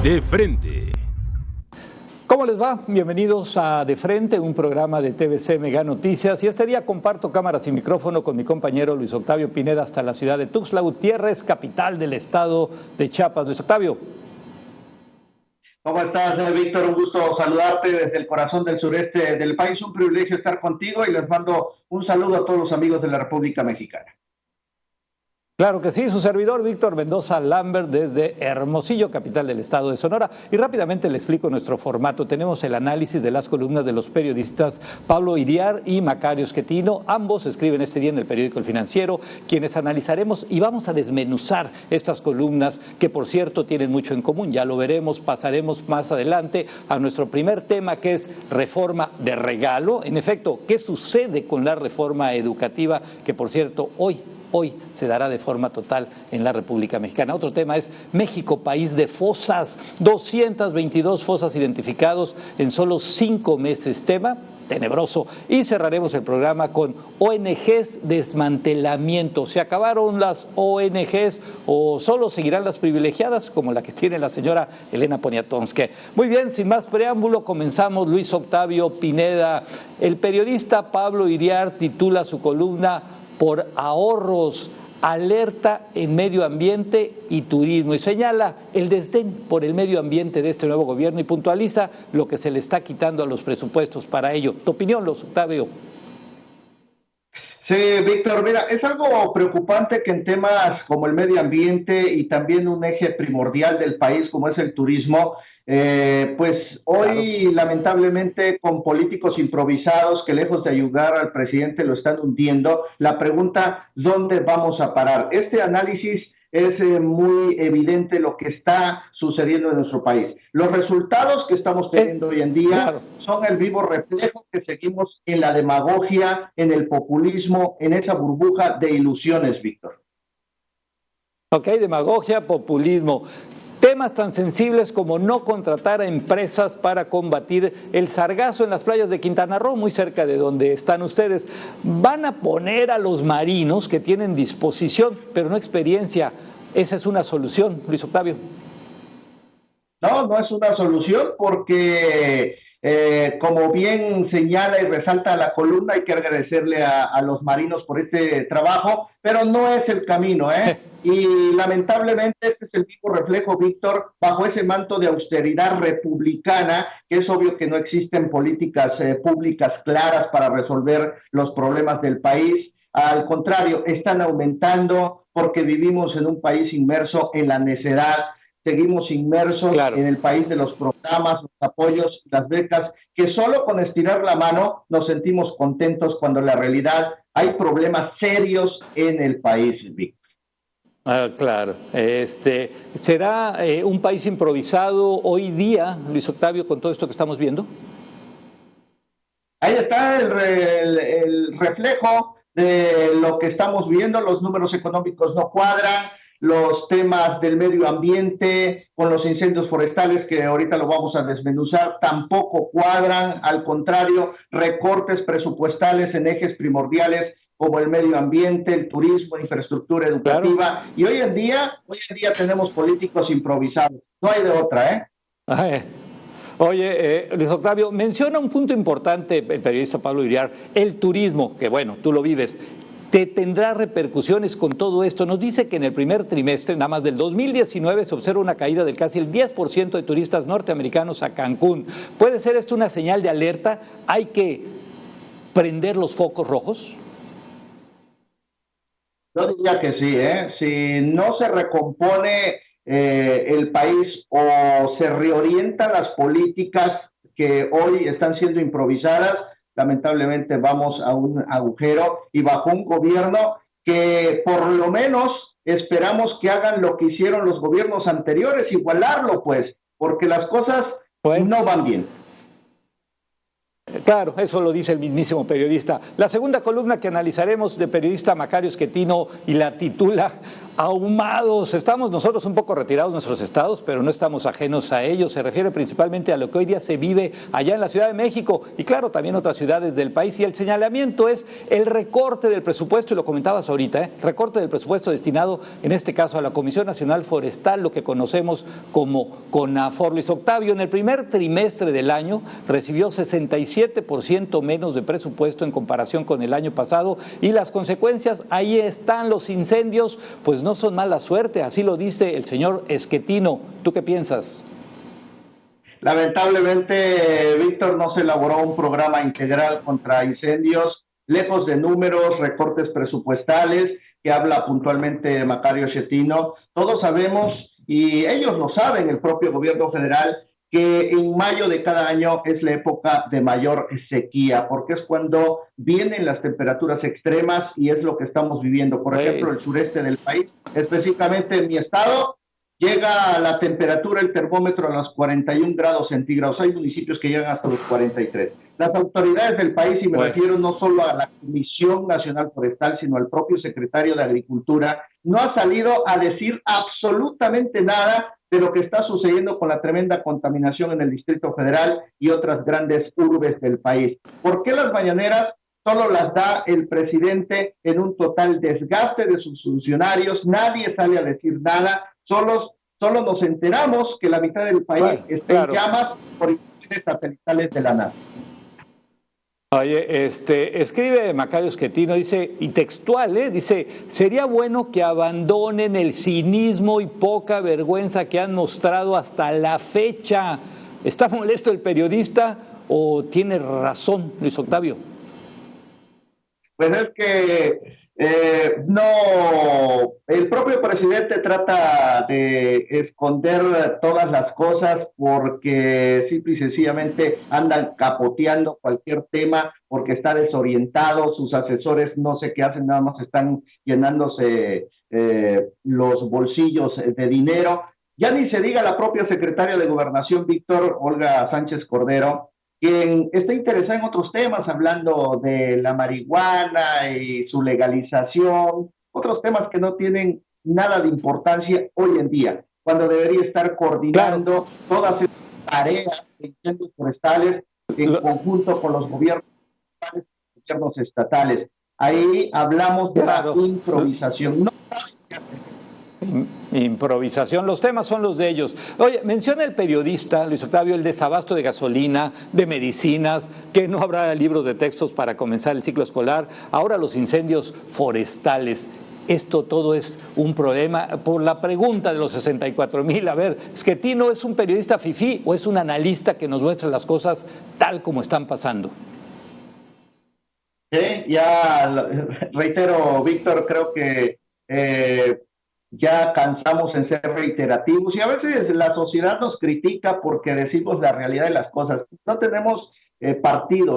De Frente. ¿Cómo les va? Bienvenidos a De Frente, un programa de TVC Mega Noticias. Y este día comparto cámaras y micrófono con mi compañero Luis Octavio Pineda hasta la ciudad de Tuxtla Gutiérrez, capital del estado de Chiapas. Luis Octavio. ¿Cómo estás, Víctor? Un gusto saludarte desde el corazón del sureste del país. Un privilegio estar contigo y les mando un saludo a todos los amigos de la República Mexicana. Claro que sí, su servidor Víctor Mendoza Lambert desde Hermosillo, capital del estado de Sonora. Y rápidamente le explico nuestro formato. Tenemos el análisis de las columnas de los periodistas Pablo Iriart y Macario Schettino. Ambos escriben este día en el periódico El Financiero, quienes analizaremos y vamos a desmenuzar estas columnas que, por cierto, tienen mucho en común. Ya lo veremos, pasaremos más adelante a nuestro primer tema, que es reforma de regalo. En efecto, ¿qué sucede con la reforma educativa que, por cierto, hoy se dará de forma total en la República Mexicana? Otro tema es México, país de fosas, 222 fosas identificados en solo 5 meses, tema tenebroso. Y cerraremos el programa con ONGs desmantelamiento. ¿Se acabaron las ONGs o solo seguirán las privilegiadas como la que tiene la señora Elena Poniatowska? Muy bien, sin más preámbulo, comenzamos. Luis Octavio Pineda. El periodista Pablo Iriart titula su columna "Por ahorros, alerta en medio ambiente y turismo", y señala el desdén por el medio ambiente de este nuevo gobierno y puntualiza lo que se le está quitando a los presupuestos para ello. ¿Tu opinión, Luis Octavio? Sí, Víctor, mira, es algo preocupante que en temas como el medio ambiente y también un eje primordial del país como es el turismo, pues hoy claro, lamentablemente con políticos improvisados que lejos de ayudar al presidente lo están hundiendo. La pregunta, ¿dónde vamos a parar? Este análisis es muy evidente lo que está sucediendo en nuestro país. Los resultados que estamos teniendo hoy en día claro, son el vivo reflejo que seguimos en la demagogia, en el populismo, en esa burbuja de ilusiones, Víctor. Ok, demagogia, populismo. Temas tan sensibles como no contratar a empresas para combatir el sargazo en las playas de Quintana Roo, muy cerca de donde están ustedes. Van a poner a los marinos que tienen disposición, pero no experiencia. ¿Esa es una solución, Luis Octavio? No, no es una solución porque, como bien señala y resalta la columna, hay que agradecerle a los marinos por este trabajo, pero no es el camino, ¿eh? Y lamentablemente este es el mismo reflejo, Víctor, bajo ese manto de austeridad republicana, que es obvio que no existen políticas públicas claras para resolver los problemas del país. Al contrario, están aumentando porque vivimos en un país inmerso en la necedad. Seguimos inmersos claro, en el país de los programas, los apoyos, las becas, que solo con estirar la mano nos sentimos contentos cuando en la realidad hay problemas serios en el país, Víctor. Claro. ¿Será un país improvisado hoy día, Luis Octavio, con todo esto que estamos viendo? Ahí está el reflejo de lo que estamos viendo. Los números económicos no cuadran. Los temas del medio ambiente con los incendios forestales, que ahorita lo vamos a desmenuzar, tampoco cuadran. Al contrario, recortes presupuestales en ejes primordiales como el medio ambiente, el turismo, infraestructura educativa. Claro. Y hoy en día tenemos políticos improvisados. No hay de otra, ¿eh? Ay. Oye, Luis Octavio, menciona un punto importante el periodista Pablo Iriart, el turismo, que bueno, tú lo vives. ¿Te tendrá repercusiones con todo esto? Nos dice que en el primer trimestre, nada más del 2019, se observa una caída del casi el 10% de turistas norteamericanos a Cancún. ¿Puede ser esto una señal de alerta? ¿Hay que prender los focos rojos? Yo diría que sí, ¿eh? Si no se recompone el país o se reorientan las políticas que hoy están siendo improvisadas, lamentablemente vamos a un agujero y bajo un gobierno que por lo menos esperamos que hagan lo que hicieron los gobiernos anteriores, igualarlo pues, porque las cosas no van bien. Claro, eso lo dice el mismísimo periodista. La segunda columna que analizaremos de periodista Macario Schettino y la titula ahumados. Estamos nosotros un poco retirados de nuestros estados, pero no estamos ajenos a ellos. Se refiere principalmente a lo que hoy día se vive allá en la Ciudad de México y claro, también otras ciudades del país. Y el señalamiento es el recorte del presupuesto, y lo comentabas ahorita, recorte del presupuesto destinado, en este caso, a la Comisión Nacional Forestal, lo que conocemos como CONAFOR. Luis Octavio, en el primer trimestre del año recibió 67% menos de presupuesto en comparación con el año pasado, y las consecuencias ahí están. Los incendios pues no son mala suerte, así lo dice el señor Schettino. ¿Tú qué piensas? Lamentablemente, Víctor, no se elaboró un programa integral contra incendios, lejos de números, recortes presupuestales, que habla puntualmente Macario Schettino. Todos sabemos, y ellos lo saben, el propio gobierno federal, que en mayo de cada año es la época de mayor sequía, porque es cuando vienen las temperaturas extremas y es lo que estamos viviendo. Por ejemplo, el sureste del país, específicamente en mi estado, llega la temperatura, el termómetro a los 41 grados centígrados. Hay municipios que llegan hasta los 43. Las autoridades del país, y me refiero no solo a la Comisión Nacional Forestal, sino al propio secretario de Agricultura, no ha salido a decir absolutamente nada de lo que está sucediendo con la tremenda contaminación en el Distrito Federal y otras grandes urbes del país. ¿Por qué las mañaneras solo las da el presidente en un total desgaste de sus funcionarios? Nadie sale a decir nada, solo nos enteramos que la mitad del país está en llamas por imágenes satelitales de la NASA. Oye, escribe Macario Schettino, dice, y textual, dice, sería bueno que abandonen el cinismo y poca vergüenza que han mostrado hasta la fecha. ¿Está molesto el periodista o tiene razón, Luis Octavio? Pues es que no, el propio presidente trata de esconder todas las cosas porque simple y sencillamente andan capoteando cualquier tema porque está desorientado, sus asesores no sé qué hacen, nada más están llenándose los bolsillos de dinero. Ya ni se diga la propia secretaria de Gobernación, Víctor, Olga Sánchez Cordero, quien está interesada en otros temas, hablando de la marihuana y su legalización, otros temas que no tienen nada de importancia hoy en día, cuando debería estar coordinando todas estas tareas de incendios forestales en conjunto con los gobiernos estatales. Ahí hablamos de la improvisación. No improvisación, los temas son los de ellos. Oye, menciona el periodista, Luis Octavio, el desabasto de gasolina, de medicinas, que no habrá libros de textos para comenzar el ciclo escolar, ahora los incendios forestales. Esto todo es un problema. Por la pregunta de los 64,000, a ver, ¿Schettino es un periodista fifí o es un analista que nos muestra las cosas tal como están pasando? Ya reitero, Víctor, creo que ya cansamos en ser reiterativos y a veces la sociedad nos critica porque decimos la realidad de las cosas. No tenemos partido,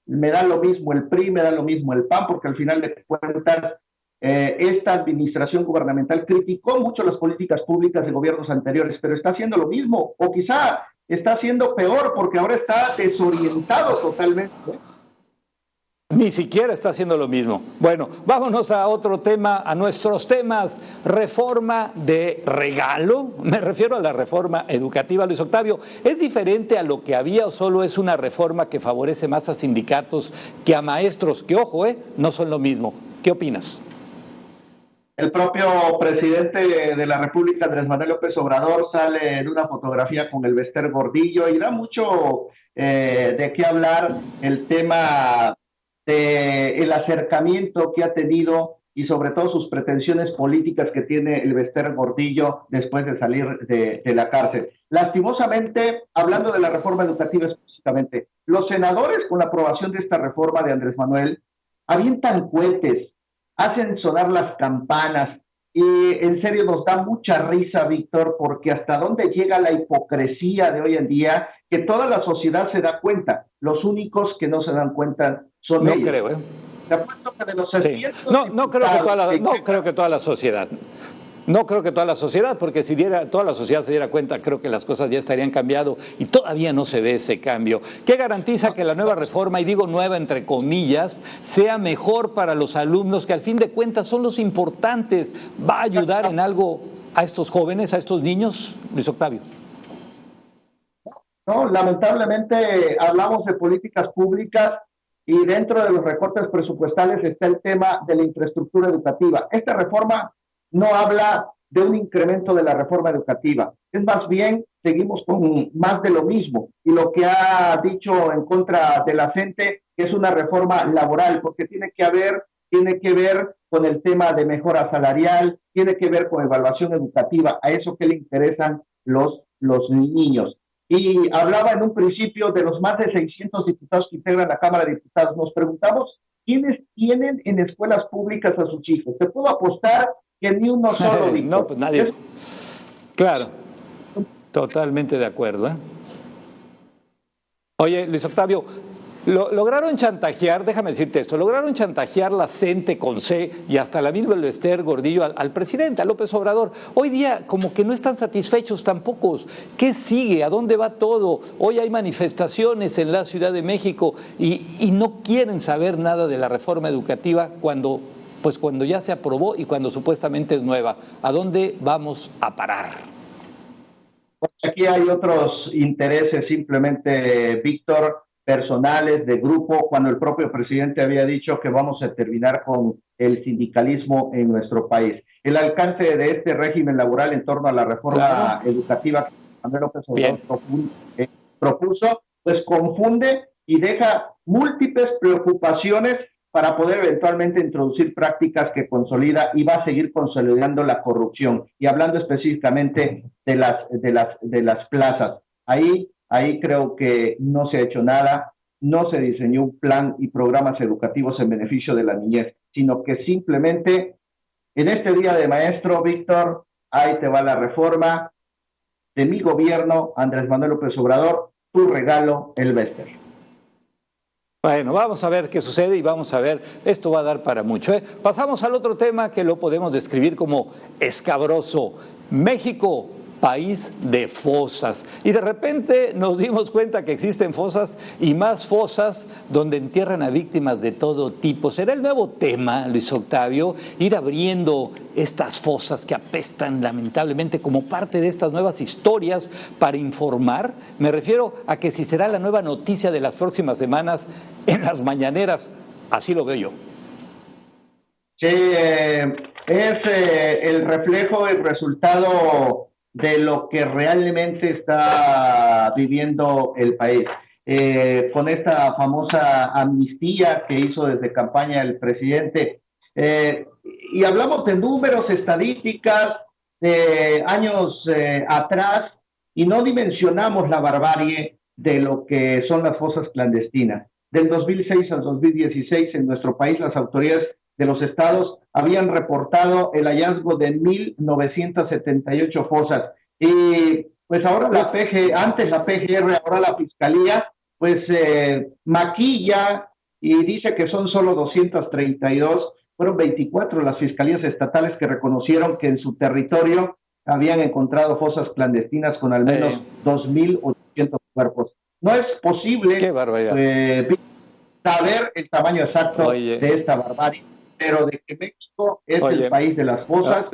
me da lo mismo el PRI, me da lo mismo el PAN, porque al final de cuentas esta administración gubernamental criticó mucho las políticas públicas de gobiernos anteriores, pero está haciendo lo mismo, o quizá está haciendo peor porque ahora está desorientado totalmente. Ni siquiera está haciendo lo mismo. Bueno, vámonos a otro tema, a nuestros temas. Reforma de regalo, me refiero a la reforma educativa. Luis Octavio, ¿es diferente a lo que había o solo es una reforma que favorece más a sindicatos que a maestros? Que ojo, no son lo mismo. ¿Qué opinas? El propio presidente de la República, Andrés Manuel López Obrador, sale en una fotografía con el Bester Gordillo y da mucho de qué hablar el tema el acercamiento que ha tenido y sobre todo sus pretensiones políticas que tiene el Bester Gordillo después de salir de la cárcel. Lastimosamente, hablando de la reforma educativa específicamente, los senadores con la aprobación de esta reforma de Andrés Manuel avientan cohetes, hacen sonar las campanas y en serio nos da mucha risa, Víctor, porque hasta dónde llega la hipocresía de hoy en día, que toda la sociedad se da cuenta, los únicos que no se dan cuenta son ellos. No creo, Te apuesto que de los 600 no creo que toda la sociedad. No creo que toda la sociedad, porque si toda la sociedad se diera cuenta, creo que las cosas ya estarían cambiando y todavía no se ve ese cambio. ¿Qué garantiza que la nueva reforma, y digo nueva entre comillas, sea mejor para los alumnos, que al fin de cuentas son los importantes? ¿Va a ayudar en algo a estos jóvenes, a estos niños, Luis Octavio? No, lamentablemente hablamos de políticas públicas y dentro de los recortes presupuestales está el tema de la infraestructura educativa. Esta reforma no habla de un incremento de la reforma educativa. Es más bien, seguimos con más de lo mismo. Y lo que ha dicho en contra de la gente es una reforma laboral, porque tiene que ver con el tema de mejora salarial, tiene que ver con evaluación educativa, a eso que le interesan los niños. Y hablaba en un principio de los más de 600 diputados que integran la Cámara de Diputados. Nos preguntamos, ¿quiénes tienen en escuelas públicas a sus hijos? Te puedo apostar que ni uno solo, Víctor. No, pues nadie. Claro, totalmente de acuerdo, ¿eh? Oye, Luis Octavio, lograron chantajear, déjame decirte esto, lograron chantajear la CENTE con C y hasta la misma Esther Gordillo al presidente, a López Obrador. Hoy día como que no están satisfechos tampoco. ¿Qué sigue? ¿A dónde va todo? Hoy hay manifestaciones en la Ciudad de México y no quieren saber nada de la reforma educativa cuando ya se aprobó y cuando supuestamente es nueva. ¿A dónde vamos a parar? Aquí hay otros intereses simplemente, Víctor, personales, de grupo, cuando el propio presidente había dicho que vamos a terminar con el sindicalismo en nuestro país. El alcance de este régimen laboral en torno a la reforma educativa que Manuel López Obrador propuso, pues confunde y deja múltiples preocupaciones para poder eventualmente introducir prácticas que consolida y va a seguir consolidando la corrupción. Y hablando específicamente de las plazas, ahí creo que no se ha hecho nada, no se diseñó un plan y programas educativos en beneficio de la niñez, sino que simplemente en este Día de Maestro, Víctor, ahí te va la reforma de mi gobierno, Andrés Manuel López Obrador, tu regalo, el Bester. Bueno, vamos a ver qué sucede y vamos a ver, esto va a dar para mucho, ¿eh? Pasamos al otro tema que lo podemos describir como escabroso. México, país de fosas. Y de repente nos dimos cuenta que existen fosas y más fosas donde entierran a víctimas de todo tipo. ¿Será el nuevo tema, Luis Octavio, ir abriendo estas fosas que apestan lamentablemente como parte de estas nuevas historias para informar? Me refiero a que si será la nueva noticia de las próximas semanas en las mañaneras. Así lo veo yo. Sí, es el reflejo, el resultado de lo que realmente está viviendo el país. Con esta famosa amnistía que hizo desde campaña el presidente, y hablamos de números, estadísticas de años atrás, y no dimensionamos la barbarie de lo que son las fosas clandestinas. Del 2006 al 2016 en nuestro país las autoridades de los estados habían reportado el hallazgo de 1,978 fosas. Y pues ahora antes la PGR, ahora la Fiscalía, pues maquilla y dice que son solo 232. Fueron 24 las fiscalías estatales que reconocieron que en su territorio habían encontrado fosas clandestinas con al menos 2,800 cuerpos. No es posible saber el tamaño exacto de esta barbarie, pero de que México es el país de las fosas.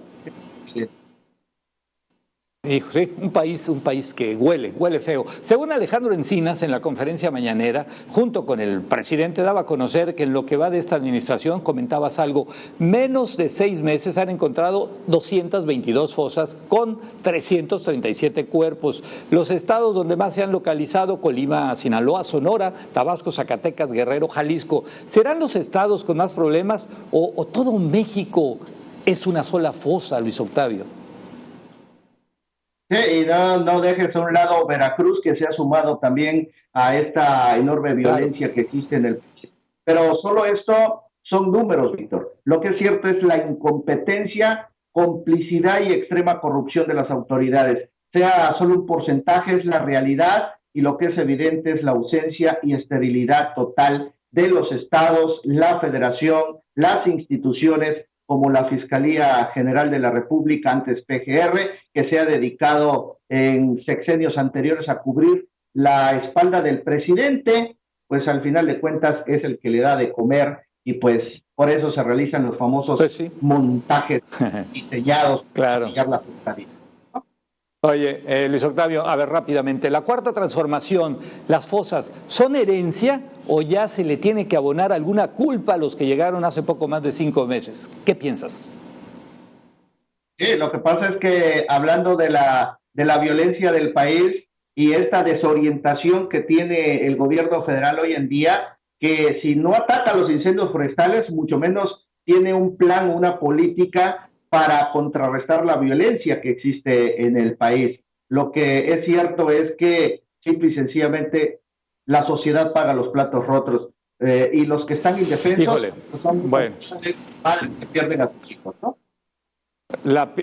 Hijo, sí, un país que huele feo. Según Alejandro Encinas, en la conferencia mañanera, junto con el presidente, daba a conocer que en lo que va de esta administración, comentabas algo, menos de 6 meses han encontrado 222 fosas con 337 cuerpos. Los estados donde más se han localizado, Colima, Sinaloa, Sonora, Tabasco, Zacatecas, Guerrero, Jalisco. ¿Serán los estados con más problemas o todo México es una sola fosa, Luis Octavio? Sí, y no dejes a un lado Veracruz, que se ha sumado también a esta enorme violencia que existe en el país. Pero solo esto son números, Víctor. Lo que es cierto es la incompetencia, complicidad y extrema corrupción de las autoridades. Sea solo un porcentaje, es la realidad, y lo que es evidente es la ausencia y esterilidad total de los estados, la federación, las instituciones como la Fiscalía General de la República, antes PGR, que se ha dedicado en sexenios anteriores a cubrir la espalda del presidente, pues al final de cuentas es el que le da de comer y pues por eso se realizan los famosos montajes diseñados claro. para la fiscalía. Oye, Luis Octavio, a ver rápidamente, la cuarta transformación, las fosas, ¿son herencia o ya se le tiene que abonar alguna culpa a los que llegaron hace poco más de 5 meses? ¿Qué piensas? Sí, lo que pasa es que hablando de la violencia del país y esta desorientación que tiene el gobierno federal hoy en día, que si no ataca los incendios forestales, mucho menos tiene un plan, una política para contrarrestar la violencia que existe en el país. Lo que es cierto es que simple y sencillamente la sociedad paga los platos rotos y los que están indefensos pues son padres que pierden a sus hijos, ¿no?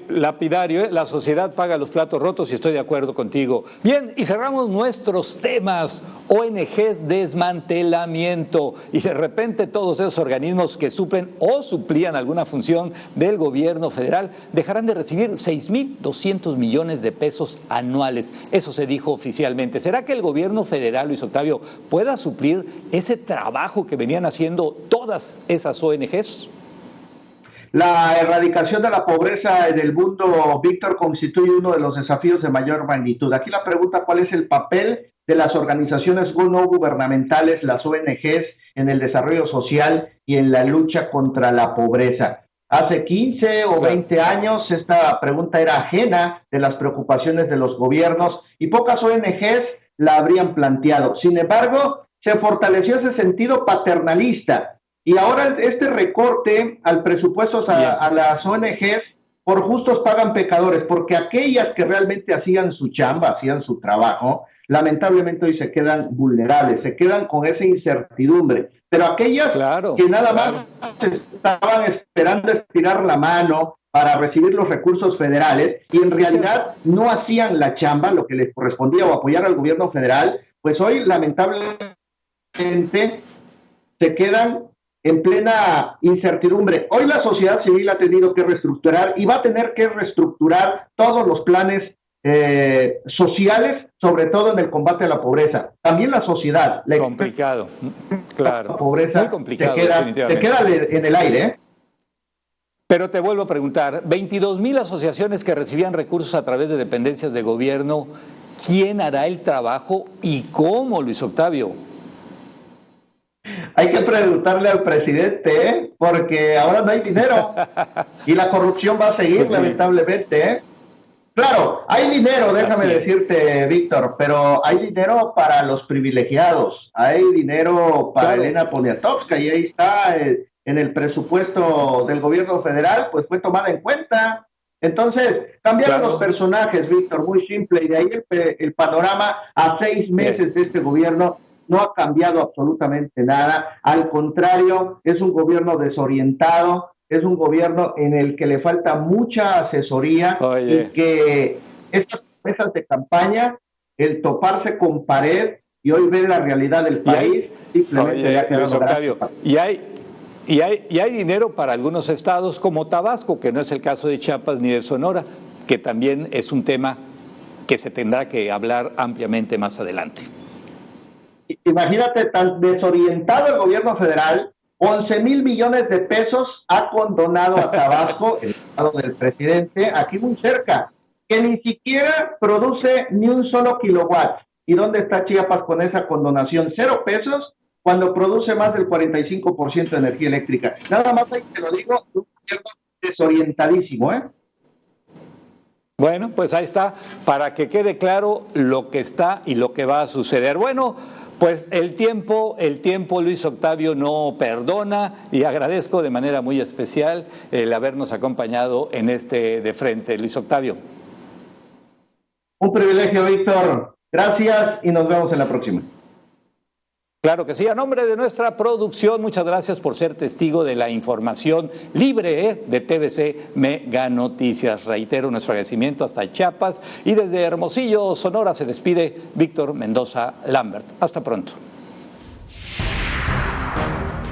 Lapidario, la sociedad paga los platos rotos y estoy de acuerdo contigo. Bien, y cerramos nuestros temas. ONGs, desmantelamiento, y de repente todos esos organismos que suplen o suplían alguna función del gobierno federal dejarán de recibir 6.200 millones de pesos anuales. Eso se dijo oficialmente. ¿Será que el gobierno federal, Luis Octavio, pueda suplir ese trabajo que venían haciendo todas esas ONGs? La erradicación de la pobreza en el mundo, Víctor, constituye uno de los desafíos de mayor magnitud. Aquí la pregunta, ¿cuál es el papel de las organizaciones no gubernamentales, las ONGs, en el desarrollo social y en la lucha contra la pobreza? Hace 15 o 20 años esta pregunta era ajena de las preocupaciones de los gobiernos y pocas ONGs la habrían planteado. Sin embargo, se fortaleció ese sentido paternalista. Y ahora este recorte al presupuesto a las ONGs, por justos pagan pecadores, porque aquellas que realmente hacían su chamba, hacían su trabajo, lamentablemente hoy se quedan vulnerables, se quedan con esa incertidumbre. Pero aquellas que nada más estaban esperando estirar la mano para recibir los recursos federales y en realidad no hacían la chamba, lo que les correspondía o apoyar al gobierno federal, pues hoy lamentablemente se quedan en plena incertidumbre. Hoy la sociedad civil ha tenido que reestructurar y va a tener que reestructurar todos los planes sociales, sobre todo en el combate a la pobreza. También la sociedad. Complicado, claro. La pobreza muy complicado, se queda en el aire, ¿eh? Pero te vuelvo a preguntar, 22,000 asociaciones que recibían recursos a través de dependencias de gobierno, ¿quién hará el trabajo y cómo, Luis Octavio? Hay que preguntarle al presidente, ¿eh? Porque ahora no hay dinero y la corrupción va a seguir, pues lamentablemente, ¿eh? Claro, hay dinero, déjame decirte, Víctor, pero hay dinero para los privilegiados, hay dinero para Elena Poniatowska y ahí está en el presupuesto del gobierno federal, pues fue tomada en cuenta. Entonces, cambiaron los personajes, Víctor, muy simple, y de ahí el panorama a 6 meses de este gobierno no ha cambiado absolutamente nada. Al contrario, es un gobierno desorientado, es un gobierno en el que le falta mucha asesoría y que estas promesas de campaña, el toparse con pared y hoy ver la realidad del país, simplemente le ha quedado Octavio, y hay dinero para algunos estados como Tabasco, que no es el caso de Chiapas ni de Sonora, que también es un tema que se tendrá que hablar ampliamente más adelante. Imagínate, tan desorientado el gobierno federal, 11,000 millones de pesos ha condonado a Tabasco, el estado del presidente, aquí muy cerca, que ni siquiera produce ni un solo kilowatt. ¿Y dónde está Chiapas con esa condonación? 0 pesos cuando produce más del 45% de energía eléctrica. Nada más hay que lo digo, un gobierno desorientadísimo, ¿eh? Bueno, pues ahí está, para que quede claro lo que está y lo que va a suceder. Bueno, pues el tiempo, Luis Octavio, no perdona y agradezco de manera muy especial el habernos acompañado en este De Frente. Luis Octavio. Un privilegio, Víctor. Gracias y nos vemos en la próxima. Claro que sí, a nombre de nuestra producción, muchas gracias por ser testigo de la información libre de TVC Mega Noticias. Reitero nuestro agradecimiento hasta Chiapas y desde Hermosillo, Sonora, se despide Víctor Mendoza Lambert. Hasta pronto.